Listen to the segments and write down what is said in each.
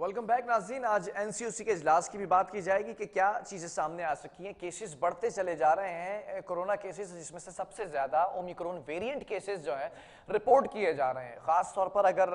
Welcome back नाज़रीन। आज एनसीयूसी के इजलास की भी बात की जाएगी कि क्या चीज़ें सामने आ सकी हैं। केसेस बढ़ते चले जा रहे हैं, कोरोना केसेस, जिसमें से सबसे ज़्यादा ओमिक्रॉन वेरिएंट केसेस जो हैं रिपोर्ट किए जा रहे हैं। ख़ास तौर पर अगर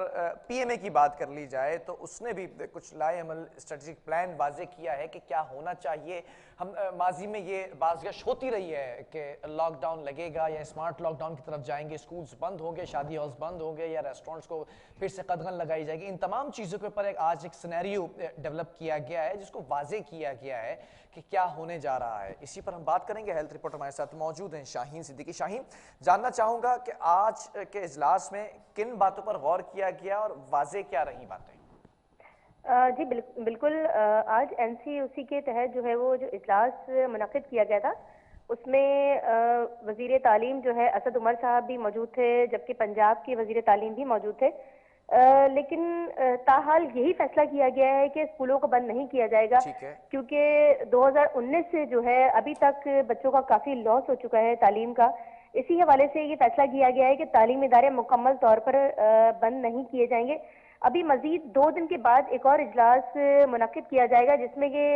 पीएमए की बात कर ली जाए तो उसने भी कुछ लाएअमल स्ट्रेटेजिक प्लान वाजे किया है कि क्या होना चाहिए। हम माजी में ये बाज़गश होती रही है कि लॉकडाउन लगेगा या स्मार्ट लॉकडाउन की तरफ जाएंगे, स्कूल्स बंद होंगे, शादी हाउस बंद होंगे या रेस्टोरेंट्स को फिर से कदगन लगाई जाएगी। इन तमाम चीज़ों के ऊपर आज एक सिनेरियो डेवलप किया गया है जिसको वाजे किया गया है कि क्या होने जा रहा है। इसी पर हम बात करेंगे। हेल्थ रिपोर्टर हमारे साथ मौजूद हैं शाहीन सिद्दीकी। शाहीन, जानना चाहूंगा कि आज के इजलास में किन बातों पर गौर किया गया और वाजे क्या रही बातें? जी बिल्कुल। आज एनसीयूसी के तहत जो है वो जो इजलास मुनक्किद किया गया था उसमें वजीर तालीम जो है असद उमर साहब भी मौजूद थे, जबकि पंजाब के वजीर तालीम भी मौजूद थे। लेकिन ताहाल यही फैसला किया गया है कि स्कूलों को बंद नहीं किया जाएगा, क्योंकि 2019 से जो है अभी तक बच्चों का काफी लॉस हो चुका है तालीम का। इसी हवाले से ये फैसला किया गया है कि तालीमी इदारे मुकम्मल तौर पर बंद नहीं किए जाएंगे। अभी मजीद 2 दिन के बाद एक और इजलास मुनक्किद किया जाएगा जिसमें ये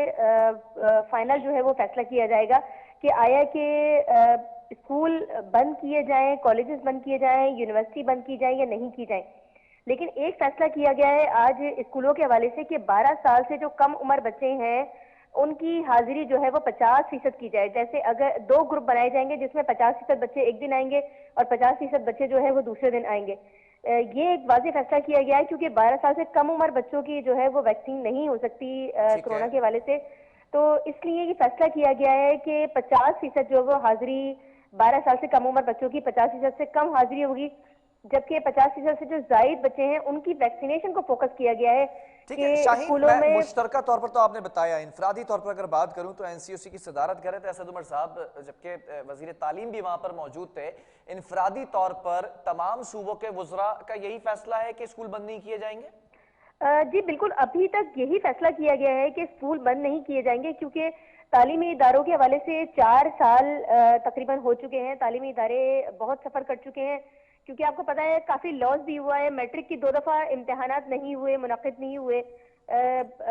फाइनल जो है वो फैसला किया जाएगा कि आया कि स्कूल बंद किए जाएं, कॉलेजेस बंद किए जाएं, यूनिवर्सिटी बंद की जाए या नहीं की जाए। लेकिन एक फैसला किया गया है आज स्कूलों के हवाले से कि 12 साल से जो कम उम्र बच्चे हैं उनकी हाजिरी जो है वो 50% की जाए। जैसे अगर 2 ग्रुप बनाए जाएंगे जिसमें 50% बच्चे एक दिन आएंगे और 50% बच्चे जो है वो दूसरे दिन आएंगे। ये एक वाज़ेह फैसला किया गया है क्योंकि 12 साल से कम उम्र बच्चों की जो है वो वैक्सीन नहीं हो सकती कोरोना के हवाले से। तो इसलिए ये फैसला किया गया है कि 50% जो वो हाजिरी 12 साल से कम उम्र बच्चों की 50% से कम हाजिरी होगी, जबकि 50% से जो जायद बच्चे हैं उनकी वैक्सीनेशन को फोकस किया गया है। ठीक है शाहीन, मैं मुश्तरका तौर पर तो आपने बताया, इनफरादी तौर पर अगर बात करूं तो एनसीयूसी की सदारत कर रहे थे असद उमर साहब, जबकि वजीर तालीम भी वहां पर मौजूद थे। इनफरादी तौर पर तमाम सूबों के वुज़रा का यही फैसला है कि स्कूल बंद नहीं किए जाएंगे? जी बिल्कुल, अभी तक यही फैसला किया गया है कि स्कूल बंद नहीं किए जाएंगे, क्योंकि तालीमी इदारों के हवाले से 4 साल तकरीबन हो चुके हैं। तालीमी इदारे बहुत सफर कर चुके हैं, क्योंकि आपको पता है काफी लॉस भी हुआ है। मैट्रिक की 2 दफा इम्तिहानात नहीं हुए, मुनक्किद नहीं हुए,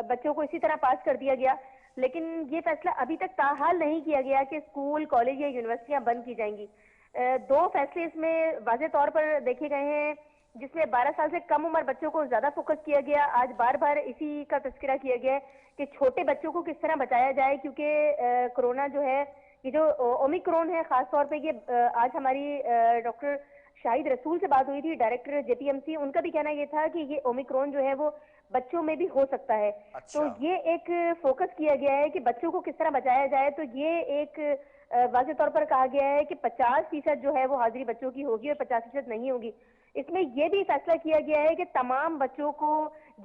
बच्चों को इसी तरह पास कर दिया गया। लेकिन ये फैसला अभी तक ताहाल नहीं किया गया कि स्कूल, कॉलेज या यूनिवर्सिटियां बंद की जाएंगी। 2 फैसले इसमें वाज़ेह तौर पर देखे गए हैं जिसमें 12 साल से कम उम्र बच्चों को ज्यादा फोकस किया गया। आज बार बार इसी का तस्करा किया गया है कि छोटे बच्चों को किस तरह बचाया जाए, क्योंकि कोरोना जो है, ये जो ओमिक्रॉन है खास तौर पे, ये आज हमारी डॉक्टर शाहिद रसूल से बात हुई थी, डायरेक्टर जेपीएमसी। उनका भी कहना ये था कि ये ओमिक्रॉन जो है वो बच्चों में भी हो सकता है। तो ये एक फोकस किया गया है कि बच्चों को किस तरह बचाया जाए। तो ये एक वाज़ेह तौर पर कहा गया है कि 50% जो है वो हाजिरी बच्चों की होगी और 50% नहीं होगी। इसमें यह भी फैसला किया गया है कि तमाम बच्चों को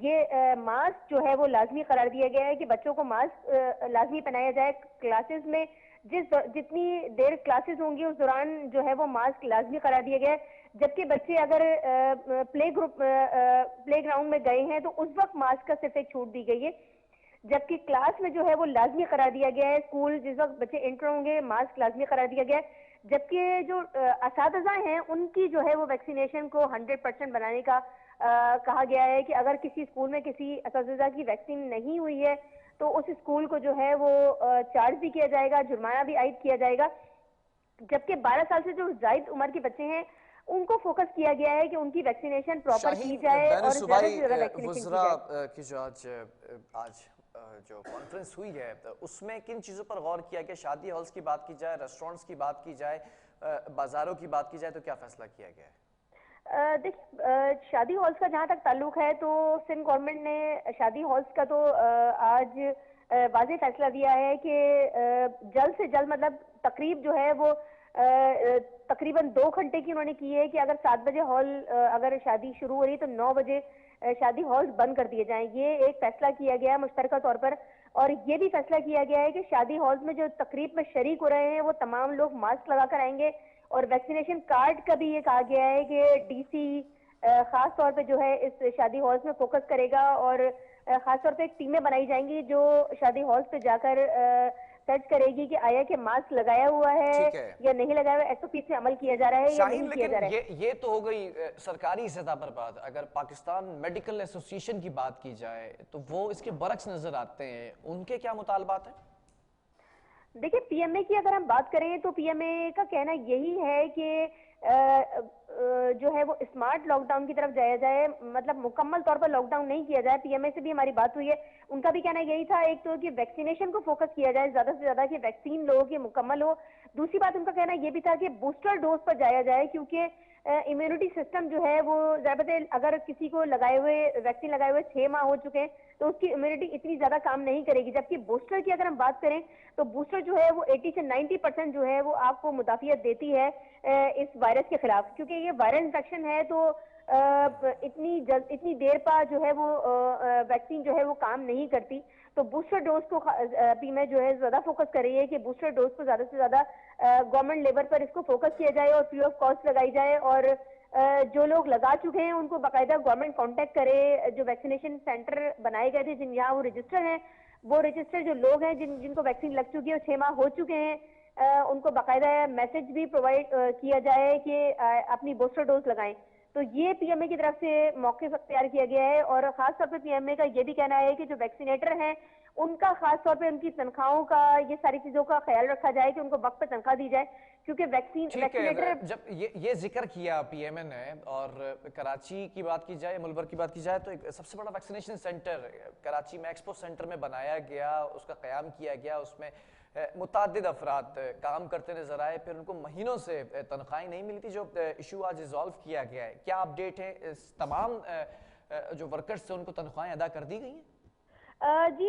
ये मास्क जो है वो लाजमी करार दिया गया है कि बच्चों को मास्क लाजमी पहनाया जाए। क्लासेस में जितनी देर क्लासेस होंगी उस दौरान जो है वो मास्क लाजमी करार दिया गया है। जबकि बच्चे अगर प्ले ग्राउंड में गए हैं तो उस वक्त मास्क का सिर्फ एक छूट दी गई है, जबकि क्लास में जो है वो लाजमी करार दिया गया है। स्कूल जिस वक्त बच्चे एंटर होंगे मास्क लाजमी करार दिया गया है। जबकि जो असातिज़ा हैं उनकी जो है वो वैक्सीनेशन को 100% बनाने का कहा गया है कि अगर किसी स्कूल में किसी असातिज़ा की वैक्सीन नहीं हुई है तो उस स्कूल को जो है वो चार्ज भी किया जाएगा, जुर्माना भी आयद किया जाएगा। जबकि 12 साल से जो जायद उम्र के बच्चे हैं उनको फोकस किया गया है कि उनकी वैक्सीनेशन प्रॉपर की जाए और ज्यादा से ज्यादा वैक्सीनेशन की जाए। की जो आज जो कॉन्फ्रेंस हुई है उसमें किन चीज़ों पर गौर किया गया? शादी हॉल्स की बात की जाए, रेस्टोरेंट्स की बात की जाए, बाजारों की बात की जाए, तो क्या फैसला किया गया है? देखिए, शादी हॉल्स का जहाँ तक ताल्लुक है तो सिंध गवर्नमेंट ने शादी हॉल्स का तो आज वाज़ेह फैसला दिया है कि जल्द से जल्द, मतलब तकरीब जो है वो तकरीबन 2 घंटे की उन्होंने की है कि अगर 7 बजे हॉल अगर शादी शुरू हो रही है तो 9 बजे शादी हॉल्स बंद कर दिए जाएं। ये एक फैसला किया गया है मुश्तरका तौर पर। और ये भी फैसला किया गया है कि शादी हॉल्स में जो तकरीब में शरीक हो रहे हैं वो तमाम लोग मास्क लगाकर आएंगे। और वैक्सीनेशन कार्ड का भी ये कहा गया है कि डीसी खास तौर पे जो है इस शादी हॉल्स में फोकस करेगा और खास तौर पे एक टीमें बनाई जाएंगी जो शादी हॉल्स पे जाकर सर्च करेगी कि आया कि मास्क लगाया हुआ है ठीक है। या नहीं लगाया हुआ, एसओपी से अमल किया जा रहा है या शाहीन, नहीं किया जा लेकिन रहा है। ये तो हो गई सरकारी सतह पर बात। अगर पाकिस्तान मेडिकल एसोसिएशन की बात की जाए तो वो इसके बरक्स नजर आते हैं, उनके क्या मुतालबात हैं? देखिए, पीएमए की अगर हम बात करें तो पीएमए का कहना यही है कि जो है वो स्मार्ट लॉकडाउन की तरफ जाया जाए, मतलब मुकम्मल तौर पर लॉकडाउन नहीं किया जाए। पीएमए से भी हमारी बात हुई है, उनका भी कहना यही था, एक तो कि वैक्सीनेशन को फोकस किया जाए ज्यादा से ज्यादा, कि वैक्सीन लोगों की मुकम्मल हो। दूसरी बात उनका कहना ये भी था कि बूस्टर डोज पर जाया जाए, क्योंकि इम्यूनिटी सिस्टम जो है वो ज्यादा, अगर किसी को लगाए हुए वैक्सीन लगाए हुए 6 माह हो चुके हैं तो उसकी इम्यूनिटी इतनी ज्यादा काम नहीं करेगी। जबकि बूस्टर की अगर हम बात करें तो बूस्टर जो है वो 80 से 90% जो है वो आपको मुदाफियत देती है इस वायरस के खिलाफ, क्योंकि ये वायरल इन्फेक्शन है। तो इतनी देर पर जो है वो वैक्सीन जो है वो काम नहीं करती। तो बूस्टर डोज को पीएमए जो है ज्यादा फोकस कर रही है कि बूस्टर डोज को ज्यादा से ज्यादा गवर्नमेंट लेवल पर इसको फोकस किया जाए और फ्री ऑफ कॉस्ट लगाई जाए, और जो लोग लगा चुके हैं उनको बाकायदा गवर्नमेंट कांटेक्ट करे। जो वैक्सीनेशन सेंटर बनाए गए थे जिन यहाँ वो रजिस्टर हैं, वो रजिस्टर जो लोग हैं जिनको वैक्सीन लग चुकी है और 6 माह हो चुके हैं, उनको बाकायदा मैसेज भी प्रोवाइड किया जाए कि अपनी बूस्टर डोज लगाएं। तो ये पीएमए की तरफ से मौक़िफ़ तैयार किया गया है। और खास तौर पे पीएमए का ये भी कहना है कि जो वैक्सीनेटर हैं उनका खास तौर पे उनकी तनख्वाहों का, ये सारी चीजों का ख्याल रखा जाए कि उनको वक्त पे तनख्वाह दी जाए, क्योंकि वैक्सीनेटर। जब ये जिक्र किया पीएमए ने, और कराची की बात की जाए, मुल्बर की बात की जाए, तो एक सबसे बड़ा वैक्सीनेशन सेंटर कराची में एक्सपो सेंटर में बनाया गया, उसका क़याम किया गया, उसमें मुतादिद अफराद काम करते नजर आए, फिर उनको महीनों से तनख्वाहें नहीं मिली थी। जो इशू आज रिजॉल्व किया गया है, क्या अपडेट है? इस तमाम जो वर्कर्स थे उनको तनख्वाहें अदा कर दी गई हैं? जी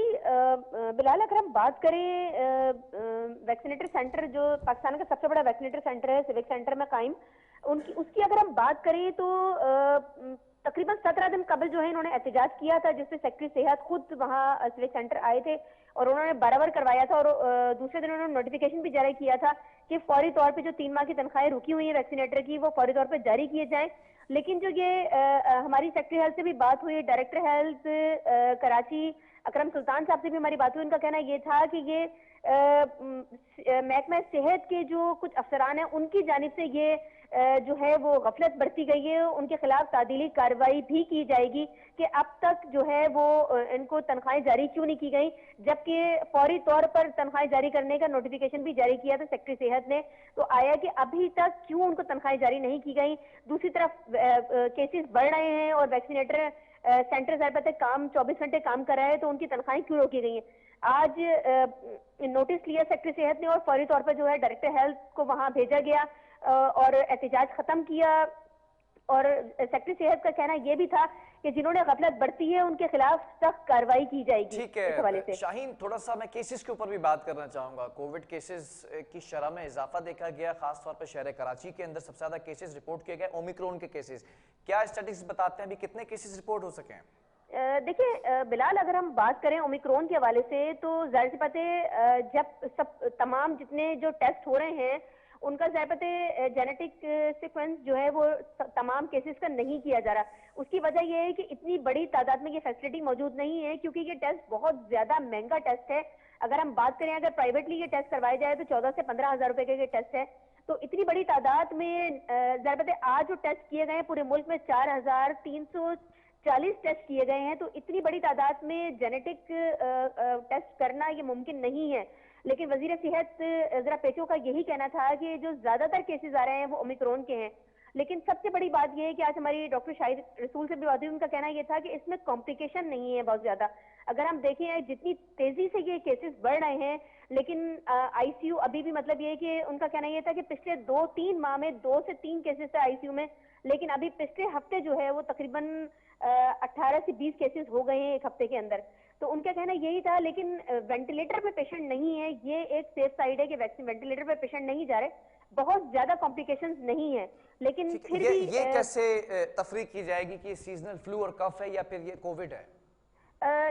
बिलाल, अगर हम बात करें वैक्सीनेटर सेंटर जो पाकिस्तान का सबसे बड़ा वैक्सीनेटर सेंटर है सिविक सेंटर में कायम, उसकी अगर हम बात करें तो तकरीबन 17 दिन कबल जो है इन्होंने एहतजाज किया था, जिससे सेक्रेटरी सेहत खुद वहाँ सिविक सेंटर आए थे और उन्होंने बराबर करवाया था। और दूसरे दिन उन्होंने नोटिफिकेशन भी जारी किया था कि फौरी तौर पे जो 3 माह की तनख्वाहें रुकी हुई है वैक्सीनेटर की, वो फौरी तौर पे जारी किए जाएं। लेकिन जो ये हमारी सेक्रेटरी हेल्थ से भी बात हुई, डायरेक्टर हेल्थ कराची अकरम सुल्तान साहब से भी हमारी बात हुई, उनका कहना ये था कि ये महकमा सेहत के जो कुछ अफसरान हैं उनकी जानिब से ये जो है वो गफलत बरती गई है, उनके खिलाफ तादीली कार्रवाई भी की जाएगी कि अब तक जो है वो इनको तनख्वाहें जारी क्यों नहीं की गई, जबकि फौरी तौर पर तनख्वाहें जारी करने का नोटिफिकेशन भी जारी किया था सेक्रेटरी सेहत ने। तो आया कि अभी तक क्यों उनको तनख्वाहें जारी नहीं की गई। दूसरी तरफ केसेस बढ़ रहे हैं और वैक्सीनेटर सेंटर साहब पता काम 24 घंटे काम कर रहा है, तो उनकी तनख्वाहें क्यों रोकी गई हैं। आज नोटिस लिया सेक्रेटरी सेहत ने और फौरी तौर पर जो है डायरेक्टर हेल्थ को वहां भेजा गया और एहतजाज खत्म किया। और सेक्रेटरी सेहत का कहना यह भी था कि जिन्होंने गफलत बरती है उनके खिलाफ सख्त कार्रवाई की जाएगी। ठीक है, इस हवाले से शाहीन, थोड़ा सा मैं केसेस के ऊपर भी बात करना चाहूंगा। कोविड केसेस की शरह में इजाफा देखा गया, खासतौर पर शहर कराची के अंदर सबसे ज्यादा केसेस रिपोर्ट किए गए ओमिक्रॉन के केसेस। क्या स्टैटिस्टिक्स बताते हैं अभी कितने केसेस रिपोर्ट हो सके हैं? देखिए बिलाल, अगर हम बात करें ओमिक्रॉन के हवाले से तो जाहिर सी बात है जब सब तमाम जितने जो टेस्ट हो रहे हैं उनका ज़ायबते जेनेटिक सीक्वेंस जो है वो तमाम केसेस का नहीं किया जा रहा। उसकी वजह यह है कि इतनी बड़ी तादाद में ये फैसिलिटी मौजूद नहीं है, क्योंकि ये टेस्ट बहुत ज्यादा महंगा टेस्ट है। अगर हम बात करें अगर प्राइवेटली ये टेस्ट करवाए जाए तो 14 से 15,000 रुपए के टेस्ट है। तो इतनी बड़ी तादाद में ज़ायबते आज जो टेस्ट किए गए हैं पूरे मुल्क में 4,340 टेस्ट किए गए हैं, तो इतनी बड़ी तादाद में जेनेटिक टेस्ट करना ये मुमकिन नहीं है। लेकिन वजीर सेहत जरा पेचो का यही कहना था कि जो ज्यादातर केसेस आ रहे हैं वो ओमिक्रॉन के हैं। लेकिन सबसे बड़ी बात यह है कि आज हमारी डॉक्टर शाहिद रसूल से भी बात हुई, उनका कहना यह था कि इसमें कॉम्प्लिकेशन नहीं है बहुत ज्यादा। अगर हम देखें जितनी तेजी से ये केसेस बढ़ रहे हैं, लेकिन आईसीयू अभी भी मतलब ये है कि उनका कहना यह था कि पिछले 2-3 माह में 2 से 3 केसेस थे आईसीयू में, लेकिन अभी पिछले हफ्ते जो है वो तकरीबन 18 से 20 केसेस हो गए हैं एक हफ्ते के अंदर। तो उनका कहना यही था। लेकिन वेंटिलेटर पे पेशेंट नहीं है, ये एक सेफ साइड है कि वैक्सीन वेंटिलेटर पे पेशेंट नहीं जा रहे, बहुत ज्यादा कॉम्प्लिकेशंस नहीं है। लेकिन फिर भी ये कैसे तफरीक की जाएगी कि सीजनल फ्लू और कफ है या फिर ये कोविड है?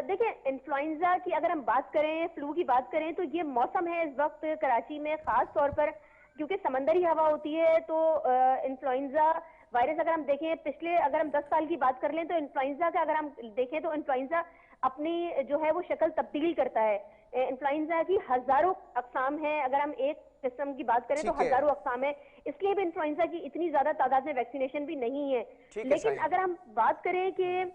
देखिए, इन्फ्लुएंजा की अगर हम बात करें, फ्लू की बात करें, तो ये मौसम है इस वक्त कराची में, खास तौर पर क्योंकि समंदरी हवा होती है। तो इन्फ्लुएंजा वायरस अगर हम देखें पिछले, अगर हम 10 साल की बात कर लें तो इन्फ्लुएंजा का अगर हम देखें तो इन्फ्लुएंजा अपनी जो है वो शक्ल तब्दील करता है। इन्फ्लुएंजा की हजारों अकसाम है, अगर हम एक किस्म की बात करें तो ठीक है, हजारों अकसाम है, इसलिए भी इन्फ्लुएंजा की इतनी ज्यादा तादाद में वैक्सीनेशन भी नहीं है। ठीक है लेकिन शाहीन। अगर हम बात करें कि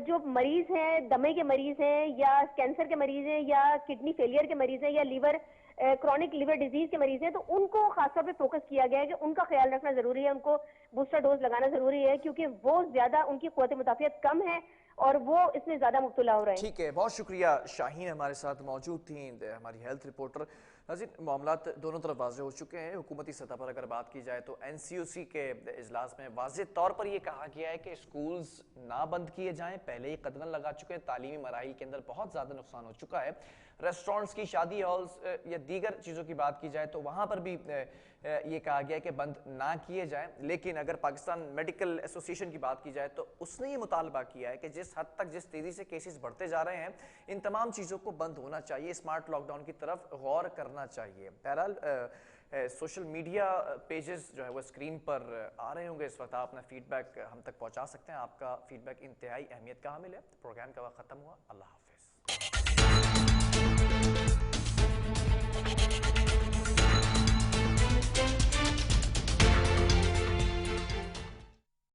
जो मरीज हैं, दमे के मरीज हैं या कैंसर के मरीज हैं या किडनी फेलियर के मरीज हैं या लीवर क्रॉनिक लिवर डिजीज के मरीज हैं, तो उनको खासतौर पे फोकस किया गया है कि उनका ख्याल रखना जरूरी है, उनको बूस्टर डोज लगाना जरूरी है, क्योंकि वो ज्यादा उनकी क़ुव्वत मुदाफ़ियत कम है और वो इसमें ज्यादा मुब्तला हो रहे हैं। ठीक है, बहुत शुक्रिया शाहीन हमारे साथ मौजूद थी, हमारी हेल्थ रिपोर्टर। नाज़रीन, मामलात दोनों तरफ वाज़े हो चुके हैं। हुकूमती सतह पर अगर बात की जाए तो NCOC के इजलास में वाज़े तौर पर यह कहा गया है कि स्कूल्स ना बंद किए जाएं, पहले ही कदम लगा चुके हैं, तालीमी मराहिल के अंदर बहुत ज़्यादा नुकसान हो चुका है। रेस्टोरेंट्स की, शादी हॉल्स या दीगर चीज़ों की बात की जाए तो वहाँ पर भी ये कहा गया है कि बंद ना किए जाएं। लेकिन अगर पाकिस्तान मेडिकल एसोसिएशन की बात की जाए तो उसने ये मुतालबा किया है कि जिस हद तक, जिस तेज़ी से केसेस बढ़ते जा रहे हैं, इन तमाम चीज़ों को बंद होना चाहिए, स्मार्ट लॉकडाउन की तरफ गौर करना चाहिए। बहरहाल सोशल मीडिया पेजेस जो है वो स्क्रीन पर आ रहे होंगे इस वक्त, आप अपना फीडबैक हम तक पहुँचा सकते हैं। आपका फीडबैक इंतहाई अहमियत का हामिल है। प्रोग्राम का वक्त ख़त्म हुआ। अल्लाह हाफिज़।